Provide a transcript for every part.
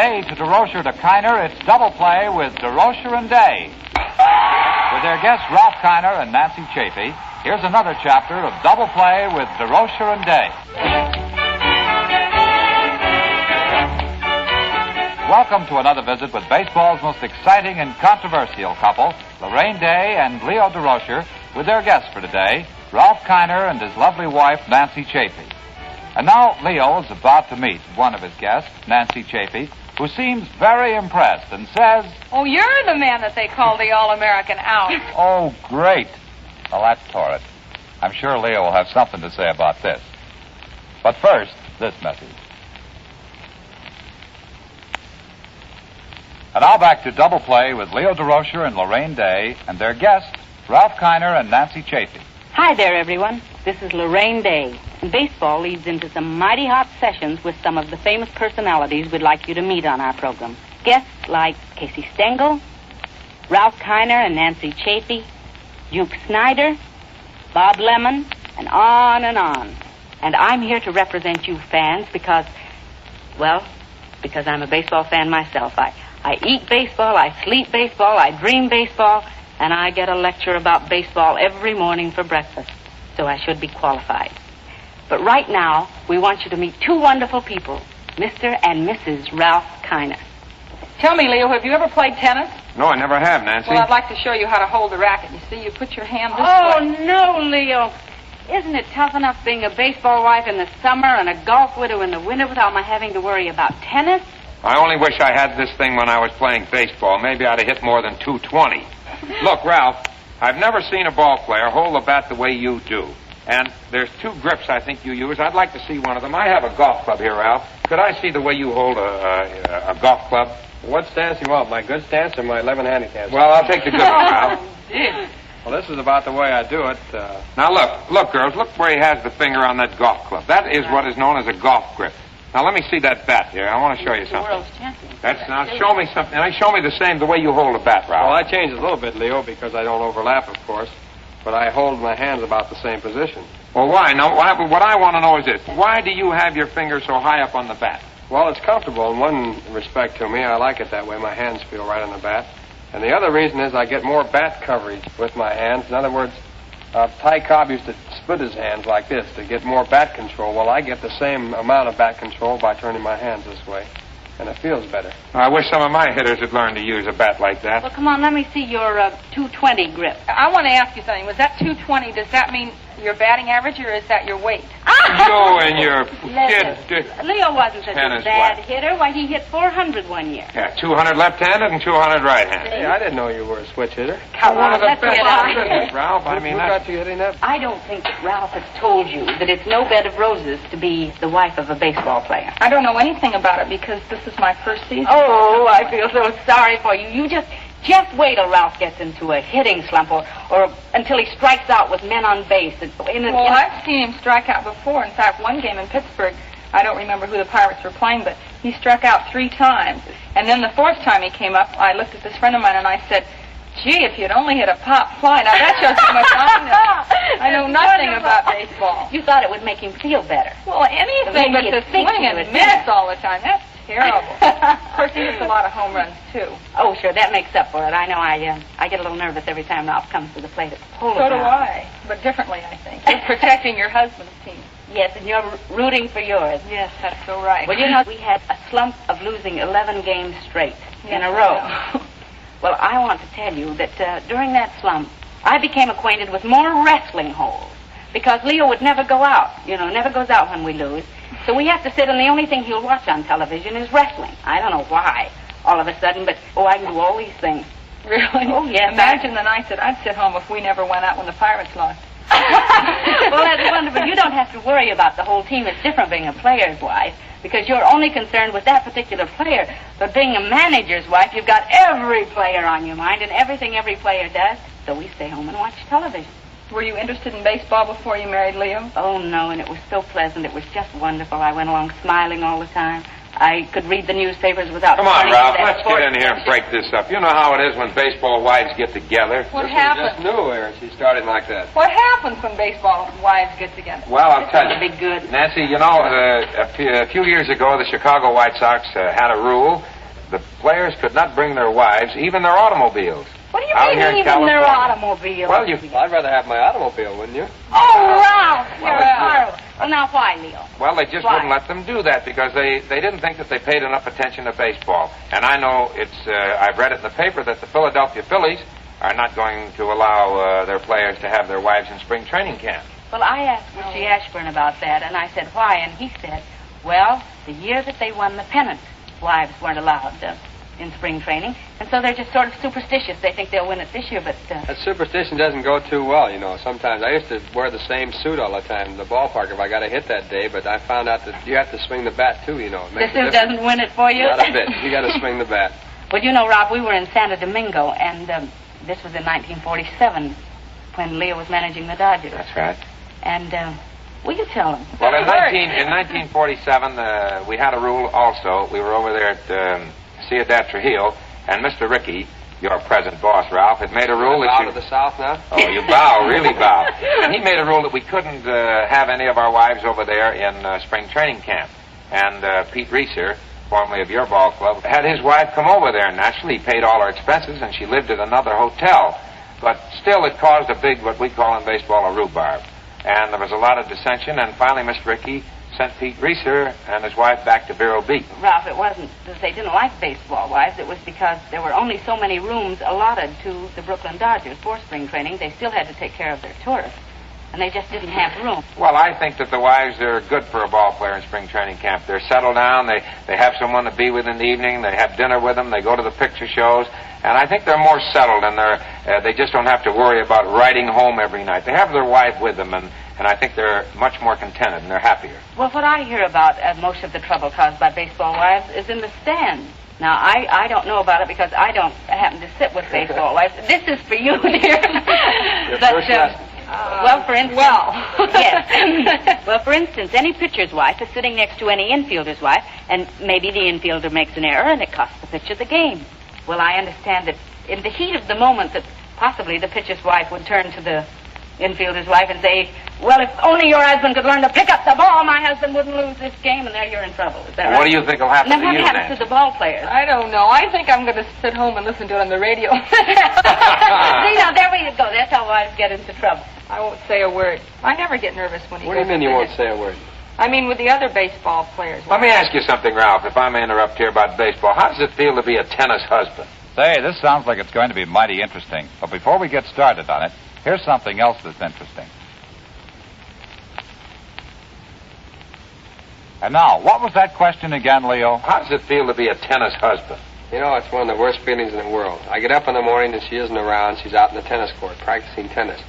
Day to Durocher to Kiner, it's Double Play with Durocher and Day. With their guests Ralph Kiner and Nancy Chafee, here's another chapter of Double Play with Durocher and Day. Welcome to another visit with baseball's most exciting and controversial couple, Laraine Day and Leo Durocher, with their guests for today, Ralph Kiner and his lovely wife, Nancy Chafee. And now Leo is about to meet one of his guests, Nancy Chafee, who seems very impressed and says, "Oh, you're the man that they call the All-American Out." "Oh, great." Well, that's torrid. I'm sure Leo will have something to say about this. But first, this message. And now back to Double Play with Leo Durocher and Laraine Day and their guests, Ralph Kiner and Nancy Chafee. Hi there, everyone. This is Laraine Day. And baseball leads into some mighty hot sessions with some of the famous personalities we'd like you to meet on our program. Guests like Casey Stengel, Ralph Kiner and Nancy Chafee, Duke Snyder, Bob Lemon, and on and on. And I'm here to represent you fans because I'm a baseball fan myself. I eat baseball, I sleep baseball, I dream baseball, and I get a lecture about baseball every morning for breakfast, so I should be qualified. But right now, we want you to meet two wonderful people, Mr. and Mrs. Ralph Kiner. Tell me, Leo, have you ever played tennis? No, I never have, Nancy. Well, I'd like to show you how to hold the racket. You see, you put your hand this way. Oh, no, Leo. Isn't it tough enough being a baseball wife in the summer and a golf widow in the winter without my having to worry about tennis? I only wish I had this thing when I was playing baseball. Maybe I'd have hit more than 220. Look, Ralph, I've never seen a ball player hold the bat the way you do. And there's two grips I think you use. I'd like to see one of them. I have a golf club here, Ralph. Could I see the way you hold a golf club? What stance you want, my good stance or my 11-handed stance? Well, I'll take the good one, Ralph. Well, this is about the way I do it. Now, look, girls, look where he has the finger on that golf club. That is what is known as a golf grip. Now, let me see that bat here. I want to show you something. The world's champion. Now, show me something. And show me the way you hold the bat, Ralph. Well, I changed a little bit, Leo, because I don't overlap, of course. But I hold my hands about the same position. Well, why? Now, what I want to know is this. Why do you have your finger so high up on the bat? Well, it's comfortable in one respect to me. I like it that way. My hands feel right on the bat. And the other reason is I get more bat coverage with my hands. In other words, Ty Cobb used to split his hands like this to get more bat control. Well, I get the same amount of bat control by turning my hands this way. And it feels better. I wish some of my hitters had learned to use a bat like that. Well, come on, let me see your 220 grip. I want to ask you something. Was that 220? Does that mean your batting average, or is that your weight? You and your Leo wasn't such a tennis bad wife. hitter. Why, he hit 400 one year. Yeah, 200 left-handed and 200 right-handed. Hey, I didn't know you were a switch hitter. Come One on, of the let's best get out of hitters, here. Ralph. I mean, Who got you hitting that? I don't think that Ralph has told you that it's no bed of roses to be the wife of a baseball player. I don't know anything about it because this is my first season. Oh, I feel so sorry for you. You just wait till Ralph gets into a hitting slump or until he strikes out with men on base. Well, I've seen him strike out before. In fact, one game in Pittsburgh, I don't remember who the Pirates were playing, but he struck out 3 times. And then the 4th time he came up, I looked at this friend of mine and I said, "Gee, if you'd only hit a pop fly." Now, that shows how much I know nothing about baseball. You thought it would make him feel better. Well, anything but to swing and miss all the time. That's terrible. Of course, he hits a lot of home runs, too. Oh, sure, that makes up for it. I know I get a little nervous every time Ralph comes to the plate at the polo So do ground. I, but differently, I think. You're protecting your husband's team. Yes, and you're rooting for yours. Yes, that's so right. Well, you know, we had a slump of losing 11 games straight in a row. Well, I want to tell you that during that slump, I became acquainted with more wrestling holes because Leo would never go out. You know, never goes out when we lose. So we have to sit, and the only thing he'll watch on television is wrestling. I don't know why, all of a sudden, but, I can do all these things. Really? Oh, yeah. Imagine the nights that I'd sit home if we never went out when the Pirates lost. Well, that's wonderful. You don't have to worry about the whole team. It's different being a player's wife because you're only concerned with that particular player. But being a manager's wife, you've got every player on your mind and everything every player does. So we stay home and watch television. Were you interested in baseball before you married Leo? Oh, no, and it was so pleasant. It was just wonderful. I went along smiling all the time. I could read the newspapers without... Come on, turning Ralph, to that let's get in here and break this up. You know how it is when baseball wives get together. What Just happens? knew her, and she started like that. What happens when baseball wives get together? Well, I'll tell you. Be good. Nancy, you know, a few years ago, the Chicago White Sox had a rule the players could not bring their wives, even their automobiles. What do you Out mean, here in even their California. automobile? Well, you... I'd rather have my automobile, wouldn't you? Oh, Ralph! You're Well, now why, Leo? Well, they just Why? wouldn't let them do that because they didn't think that they paid enough attention to baseball. And I know I've read it in the paper that the Philadelphia Phillies are not going to allow their players to have their wives in spring training camp. Well, I asked Richie Ashburn about that, and I said, why? And he said, well, the year that they won the pennant, wives weren't allowed in spring training, and so they're just sort of superstitious. They think they'll win it this year, but... That superstition doesn't go too well, you know. Sometimes I used to wear the same suit all the time in the ballpark if I got a hit that day, but I found out that you have to swing the bat, too, you know. It the makes a suit difference. doesn't win it for you? Not a bit. You got to swing the bat. Well, you know, Rob, we were in Santo Domingo, and this was in 1947 when Leo was managing the Dodgers. That's right. And, will you tell him? Well, in 1947, we had a rule also. We were over there at Ciudad Trujillo, and Mr. Rickey, your present boss, Ralph, had made a rule that Out you... of the South now? Oh, you bow, really bow. And he made a rule that we couldn't have any of our wives over there in spring training camp. And Pete Reeser, formerly of your ball club, had his wife come over there. Naturally, he paid all her expenses, and she lived at another hotel. But still, it caused a big, what we call in baseball, a rhubarb. And there was a lot of dissension, and finally Mr. Rickey sent Pete Reeser and his wife back to Vero Beach. Ralph, it wasn't that they didn't like baseball wives. It was because there were only so many rooms allotted to the Brooklyn Dodgers for spring training. They still had to take care of their tourists, and they just didn't have room. Well, I think that the wives are good for a ball player in spring training camp. They're settled down. They have someone to be with in the evening. They have dinner with them. They go to the picture shows. And I think they're more settled, and they just don't have to worry about riding home every night. They have their wife with them, and I think they're much more contented, and they're happier. Well, what I hear about most of the trouble caused by baseball wives is in the stands. Now, I don't know about it because I don't happen to sit with baseball wives. This is for you, dear. First lesson. Well, for instance... yes. Well, for instance, any pitcher's wife is sitting next to any infielder's wife, and maybe the infielder makes an error, and it costs the pitcher the game. Well, I understand that in the heat of the moment that possibly the pitcher's wife would turn to the infielder's wife and say, well, if only your husband could learn to pick up the ball, my husband wouldn't lose this game, and there you're in trouble. Is that right? What do you think will happen Now, to what you, happens Nancy? to the ball players? I don't know. I think I'm going to sit home and listen to it on the radio. See, now, there we go. That's how wives get into trouble. I won't say a word. I never get nervous when he What do you goes mean you to won't finish. say a word? I mean, with the other baseball players. Let me ask you something, Ralph, if I may interrupt here about baseball. How does it feel to be a tennis husband? Say, this sounds like it's going to be mighty interesting. But before we get started on it, here's something else that's interesting. And now, what was that question again, Leo? How does it feel to be a tennis husband? You know, it's one of the worst feelings in the world. I get up in the morning and she isn't around. She's out in the tennis court practicing tennis.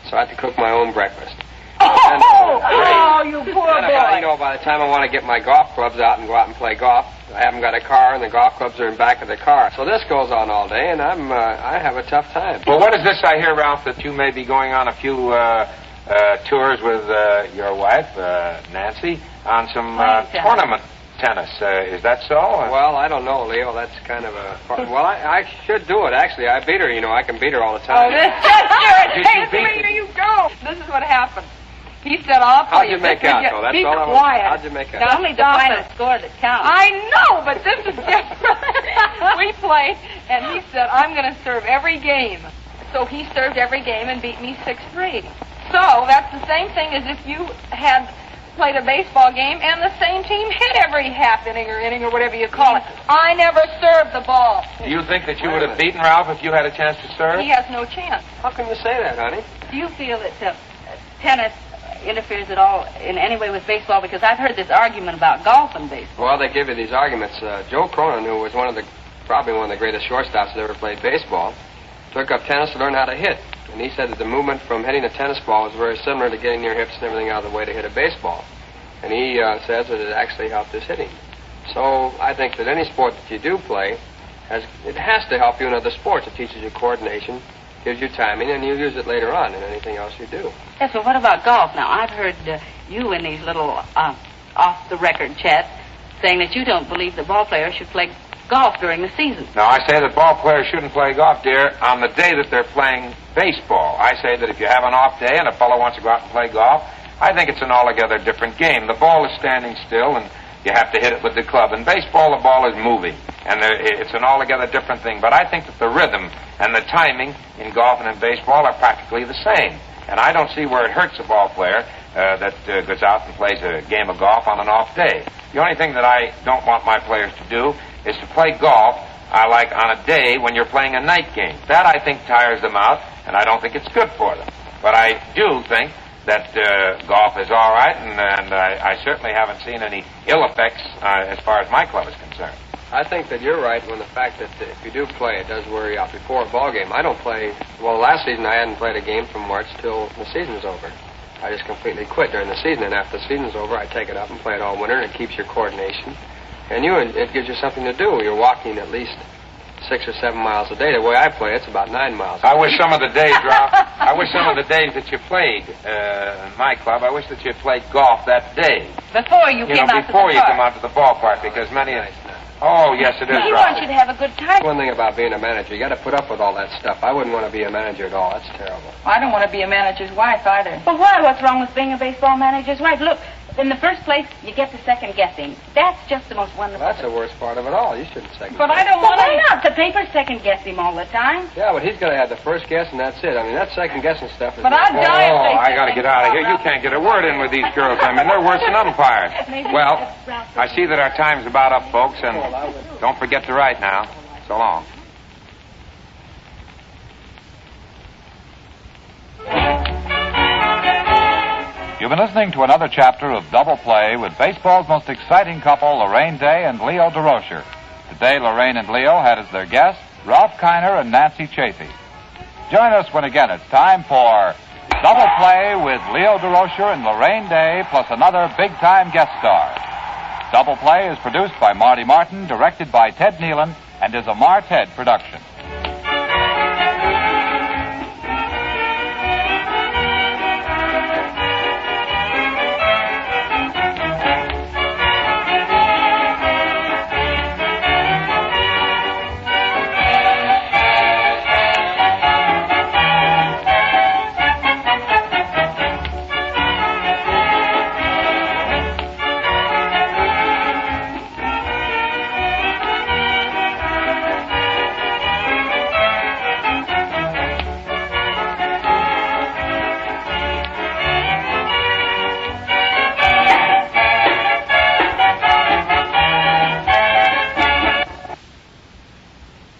So I have to cook my own breakfast. Oh, you poor And you boy. know, by the time I want to get my golf clubs out and go out and play golf, I haven't got a car, and the golf clubs are in back of the car. So this goes on all day, and I have a tough time. Well, what is this I hear, Ralph, that you may be going on a few tours with your wife, Nancy, on some tournament tennis. Is that so? Well, I don't know, Leo. That's kind of a... Well, I should do it, actually. I beat her, you know. I can beat her all the time. Oh, this is Did you Hey, beat where you go? This is what happened. He said, I'll play How'd you make out, though? That's Be all I want. quiet. How'd you make out? It's only the Stop final it. score that counts. I know, but this is different. We played, and he said, I'm going to serve every game. So he served every game and beat me 6-3. So that's the same thing as if you had played a baseball game and the same team hit every half inning or whatever you call it. I never served the ball. Do you think that you would have beaten Ralph if you had a chance to serve? He has no chance. How can you say that, honey? Do you feel that tennis interferes at all in any way with baseball? Because I've heard this argument about golf and baseball. Well, they give you these arguments. Joe Cronin, who was probably one of the greatest shortstops that ever played baseball, took up tennis to learn how to hit. And he said that the movement from hitting a tennis ball was very similar to getting your hips and everything out of the way to hit a baseball. And he says that it actually helped his hitting. So I think that any sport that you do play, it has to help you in other sports. It teaches you coordination, gives you timing, and you'll use it later on in anything else you do. Yes, but what about golf? Now, I've heard you in these little off-the-record chats saying that you don't believe that ball players should play golf during the season. No, I say that ball players shouldn't play golf, dear, on the day that they're playing baseball. I say that if you have an off day and a fellow wants to go out and play golf, I think it's an altogether different game. The ball is standing still, and you have to hit it with the club. In baseball, the ball is moving. and it's an altogether different thing. But I think that the rhythm and the timing in golf and in baseball are practically the same. And I don't see where it hurts a ball player that goes out and plays a game of golf on an off day. The only thing that I don't want my players to do is to play golf like on a day when you're playing a night game. That, I think, tires them out, and I don't think it's good for them. But I do think that golf is all right, and I certainly haven't seen any ill effects as far as my club is concerned. I think that you're right when the fact that if you do play, it does wear you out before a ball game. I don't play. Well, last season I hadn't played a game from March till the season was over. I just completely quit during the season, and after the season's over, I take it up and play it all winter, and it keeps your coordination. And it gives you something to do. You're walking at least 6 or 7 miles a day. The way I play, it's about 9 miles. I wish some of the days, Ralph, I wish some of the days that you played in my club, I wish that you played golf that day. Before you came out to the before you park. come out to the ballpark, because many. Oh, yes, it is, He Ralph. wants you to have a good time. One thing about being a manager, you got to put up with all that stuff. I wouldn't want to be a manager at all. That's terrible. I don't want to be a manager's wife either. But why? What's wrong with being a baseball manager's wife? Look, in the first place, you get to second guessing. That's just the most wonderful. That's the worst part of it all. You shouldn't second But guess. I don't Well, want why to. not? The papers second guess him all the time. Yeah, but he's going to have the first guess, and that's it. I mean, that second guessing stuff is... But I'd die if they I got to get out of here. You can't get a word in with these girls. I mean, they're worse than umpires. Well, I see that our time's about up, folks, and don't forget to write now. So long. You've been listening to another chapter of Double Play with baseball's most exciting couple, Laraine Day and Leo Durocher. Today, Laraine and Leo had as their guests Ralph Kiner and Nancy Chafee. Join us when again it's time for Double Play with Leo Durocher and Laraine Day, plus another big-time guest star. Double Play is produced by Marty Martin, directed by Ted Nealon, and is a Mar Ted production.